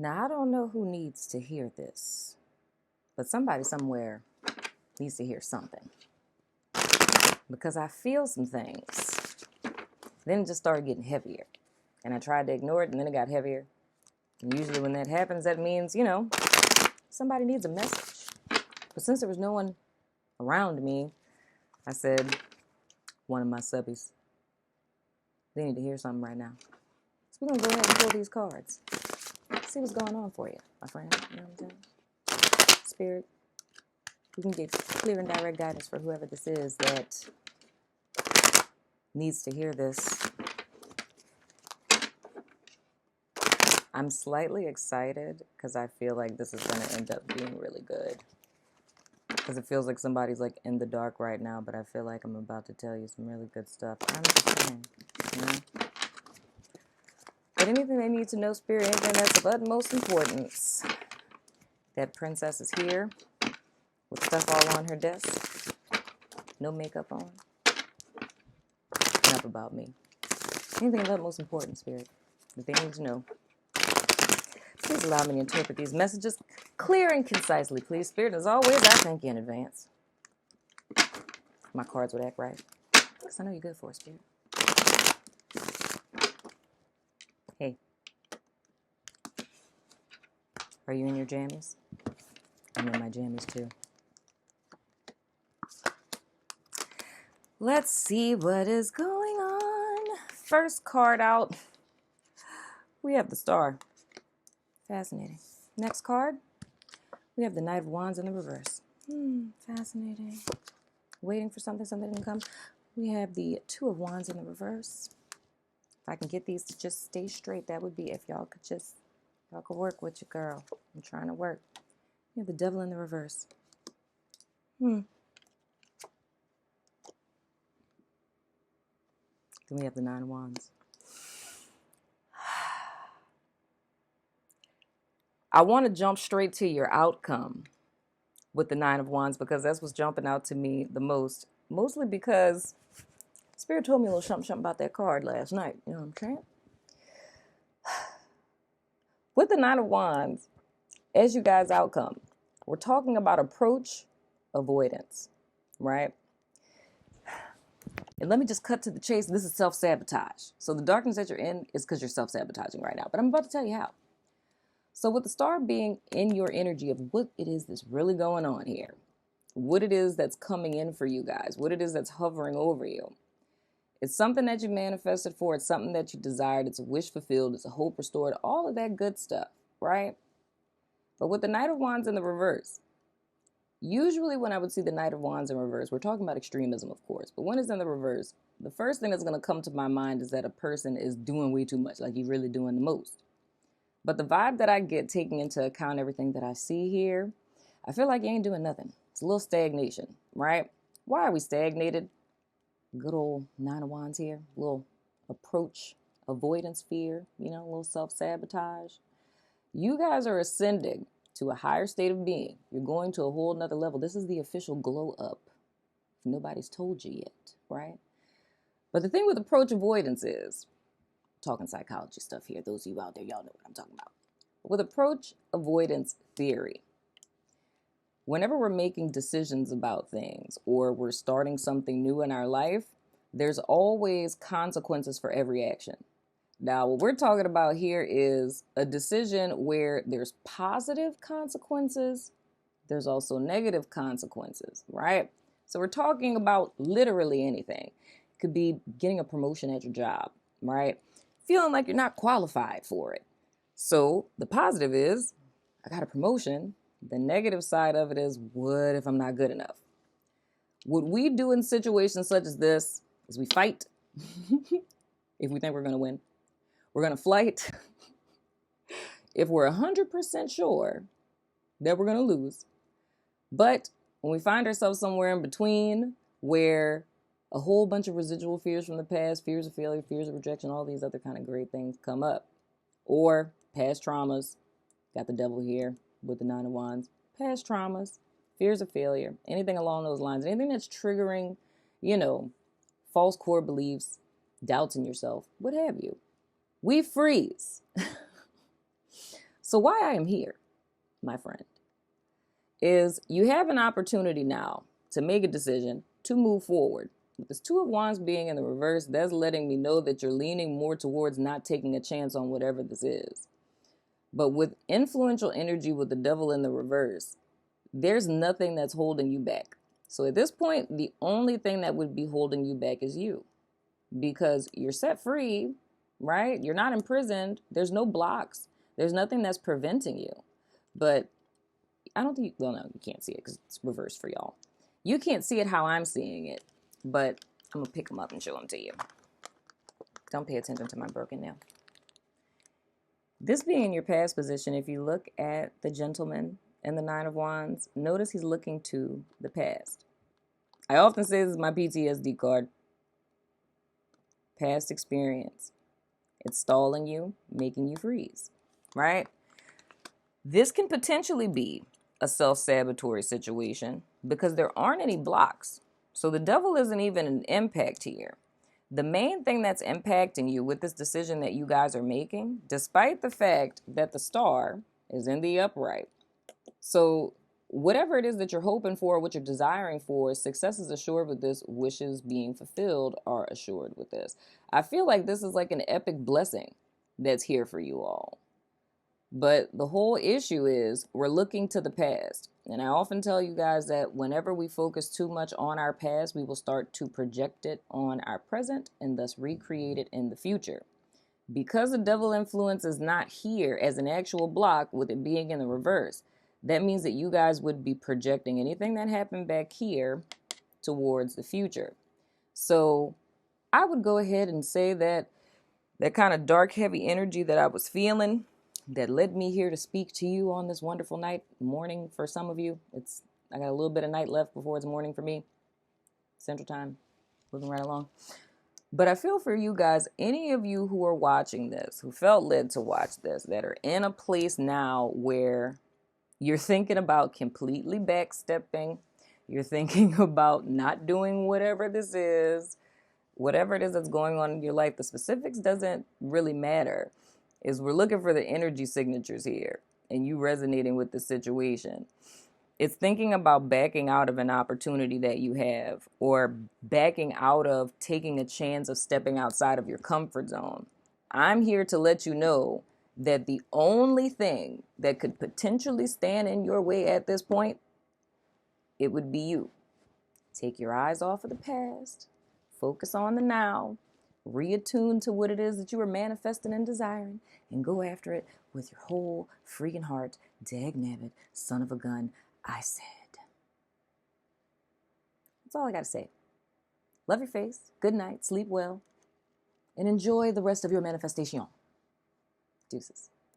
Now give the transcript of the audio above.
Now, I don't know who needs to hear this, but somebody somewhere needs to hear something. Because I feel some things. Then it just started getting heavier. And I tried to ignore it, and then it got heavier. And usually when that happens, that means, somebody needs a message. But since there was no one around me, I said, one of my subbies, they need to hear something right now. So we're going to go ahead and pull these cards. See what's going on for you, my friend. You know what I'm saying? Spirit, we can get clear and direct guidance for whoever this is that needs to hear this. I'm slightly excited because I feel like this is going to end up being really good. Because it feels like somebody's like in the dark right now, but I feel like I'm about to tell you some really good stuff. I'm just saying, But anything they need to know, Spirit, anything that's of utmost importance. That princess is here with stuff all on her desk. No makeup on. Enough about me. Anything of utmost importance, Spirit, that they need to know. Please allow me to interpret these messages clear and concisely, please, Spirit. As always, I thank you in advance. My cards would act right. Because I know you're good for it, Spirit. Hey. Are you in your jammies? I'm in my jammies, too. Let's see what is going on. First card out. We have the Star. Fascinating. Next card. We have the Knight of Wands in the reverse. Fascinating. Waiting for something didn't come. We have the Two of Wands in the reverse. If I can get these to just stay straight, that would be if y'all could work with your girl. I'm trying to work. We have the Devil in the reverse. Then we have the Nine of Wands. I want to jump straight to your outcome with the Nine of Wands because that's what's jumping out to me the most. Mostly because Spirit told me a little something about that card last night. You know what I'm saying? With the Nine of Wands, as you guys' outcome, we're talking about approach avoidance, right? And let me just cut to the chase. This is self-sabotage. So the darkness that you're in is because you're self-sabotaging right now. But I'm about to tell you how. So with the Star being in your energy of what it is that's really going on here, what it is that's coming in for you guys, what it is that's hovering over you. It's something that you manifested for. It's something that you desired. It's a wish fulfilled. It's a hope restored. All of that good stuff, right? But with the Knight of Wands in the reverse, usually when I would see the Knight of Wands in reverse, we're talking about extremism, of course. But when it's in the reverse, the first thing that's going to come to my mind is that a person is doing way too much, like you're really doing the most. But the vibe that I get taking into account everything that I see here, I feel like you ain't doing nothing. It's a little stagnation, right? Why are we stagnated? Good old Nine of Wands here. A little approach, avoidance, fear, a little self-sabotage. You guys are ascending to a higher state of being. You're going to a whole nother level. This is the official glow up. Nobody's told you yet, right? But the thing with approach avoidance is, talking psychology stuff here. Those of you out there, y'all know what I'm talking about. With approach avoidance theory, whenever we're making decisions about things or we're starting something new in our life, there's always consequences for every action. Now, what we're talking about here is a decision where there's positive consequences. There's also negative consequences, right? So we're talking about literally anything. It could be getting a promotion at your job, right? Feeling like you're not qualified for it. So the positive is, I got a promotion. The negative side of it is, what if I'm not good enough? What we do in situations such as this is we fight if we think we're going to win. We're going to flight if we're 100% sure that we're going to lose. But when we find ourselves somewhere in between where a whole bunch of residual fears from the past, fears of failure, fears of rejection, all these other kind of great things come up. Or past traumas. Got the Devil here with the Nine of Wands. Past traumas, fears of failure, anything along those lines. Anything that's triggering, false core beliefs, doubts in yourself, what have you. We freeze. So why I am here, my friend, is you have an opportunity now to make a decision to move forward. With this Two of Wands being in the reverse, that's letting me know that you're leaning more towards not taking a chance on whatever this is. But with influential energy with the Devil in the reverse, there's nothing that's holding you back. So at this point, the only thing that would be holding you back is you, because you're set free, right? You're not imprisoned. There's no blocks. There's nothing that's preventing you. But I don't think, well, no, you can't see it because it's reversed for y'all. You can't see it how I'm seeing it, but I'm going to pick them up and show them to you. Don't pay attention to my broken nail. This being in your past position, if you look at the gentleman and the Nine of Wands, notice he's looking to the past. I often say this is my PTSD card. Past experience. It's stalling you, making you freeze, right? This can potentially be a self-sabotatory situation because there aren't any blocks. So the Devil isn't even an impact here. The main thing that's impacting you with this decision that you guys are making, despite the fact that the star is in the upright. So whatever it is that you're hoping for, what you're desiring for, success is assured with this, wishes being fulfilled are assured with this. I feel like this is like an epic blessing that's here for you all. But the whole issue is we're looking to the past. And I often tell you guys that whenever we focus too much on our past, we will start to project it on our present and thus recreate it in the future. Because the Devil influence is not here as an actual block with it being in the reverse, that means that you guys would be projecting anything that happened back here towards the future. So I would go ahead and say that that kind of dark, heavy energy that I was feeling that led me here to speak to you on this wonderful night, morning for some of you. I got a little bit of night left before it's morning for me. Central Time, moving right along. But I feel for you guys, any of you who are watching this, who felt led to watch this, that are in a place now where you're thinking about completely backstepping, you're thinking about not doing whatever this is, whatever it is that's going on in your life, the specifics doesn't really matter. Is we're looking for the energy signatures here and you resonating with the situation. It's thinking about backing out of an opportunity that you have or backing out of taking a chance of stepping outside of your comfort zone. I'm here to let you know that the only thing that could potentially stand in your way at this point, it would be you. Take your eyes off of the past, focus on the now, reattune to what it is that you are manifesting and desiring, and go after it with your whole freaking heart. Dag nabbit, son of a gun, I said. That's all I got to say. Love your face, good night, sleep well, and enjoy the rest of your manifestation. Deuces.